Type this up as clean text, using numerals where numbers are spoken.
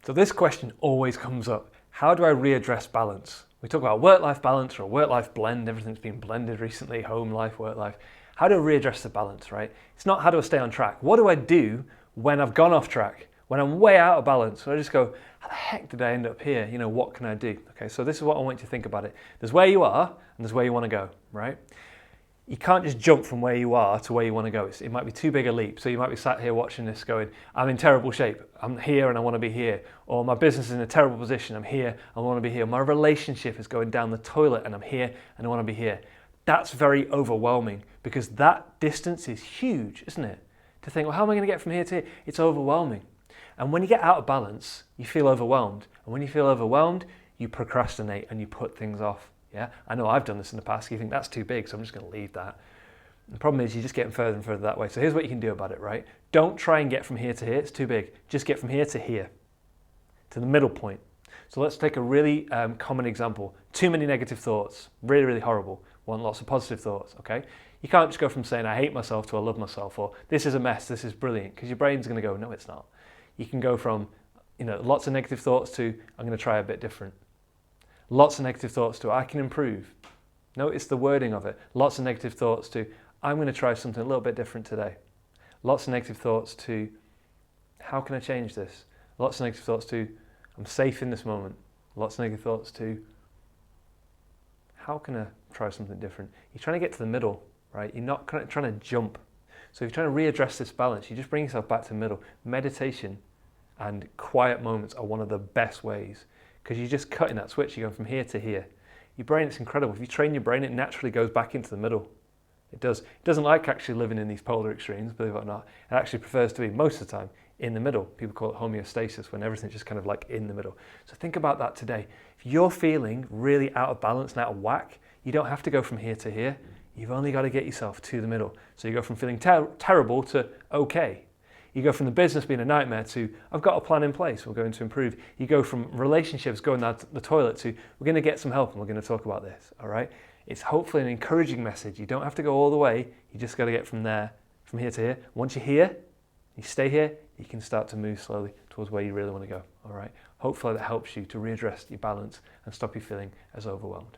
So this question always comes up. How do I readdress balance? We talk about work-life balance or a work-life blend. Everything's been blended recently, home life, work life. How do I readdress the balance, right? It's not how do I stay on track. What do I do when I've gone off track? When I'm way out of balance? So I just go, how the heck did I end up here? You know, what can I do? Okay, so this is what I want you to think about it. There's where you are and there's where you want to go, right? You can't just jump from where you are to where you want to go. It might be too big a leap. So you might be sat here watching this going, I'm in terrible shape. I'm here and I want to be here. Or my business is in a terrible position. I'm here, I want to be here. My relationship is going down the toilet and I'm here and I want to be here. That's very overwhelming because that distance is huge, isn't it? To think, well, how am I going to get from here to here? It's overwhelming. And when you get out of balance, you feel overwhelmed. And when you feel overwhelmed, you procrastinate and you put things off. Yeah, I know I've done this in the past. You think that's too big, so I'm just going to leave that. The problem is you're just getting further and further that way. So here's what you can do about it, right? Don't try and get from here to here. It's too big. Just get from here, to the middle point. So let's take a really common example. Too many negative thoughts. Really, really horrible. Want lots of positive thoughts, okay? You can't just go from saying, I hate myself to I love myself, or this is a mess, this is brilliant, because your brain's going to go, no, it's not. You can go from, lots of negative thoughts to, I'm going to try a bit different. Lots of negative thoughts to, I can improve. Notice the wording of it. Lots of negative thoughts to, I'm going to try something a little bit different today. Lots of negative thoughts to, how can I change this? Lots of negative thoughts to, I'm safe in this moment. Lots of negative thoughts to, how can I try something different? You're trying to get to the middle, right? You're not trying to jump. So if you're trying to readdress this balance, you just bring yourself back to the middle. Meditation and quiet moments are one of the best ways because you're just cutting that switch. You're going from here to here. Your brain, it's incredible. If you train your brain, it naturally goes back into the middle. It does. It doesn't like actually living in these polar extremes, believe it or not. It actually prefers to be, most of the time, in the middle. People call it homeostasis, when everything's just kind of like in the middle. So think about that today. If you're feeling really out of balance and out of whack, you don't have to go from here to here. You've only got to get yourself to the middle. So you go from feeling terrible to okay. You go from the business being a nightmare to, I've got a plan in place, we're going to improve. You go from relationships going down the toilet to, we're going to get some help and we're going to talk about this, all right? It's hopefully an encouraging message. You don't have to go all the way. You just got to get from here to here. Once you're here, you stay here, you can start to move slowly towards where you really want to go, all right? Hopefully that helps you to readdress your balance and stop you feeling as overwhelmed.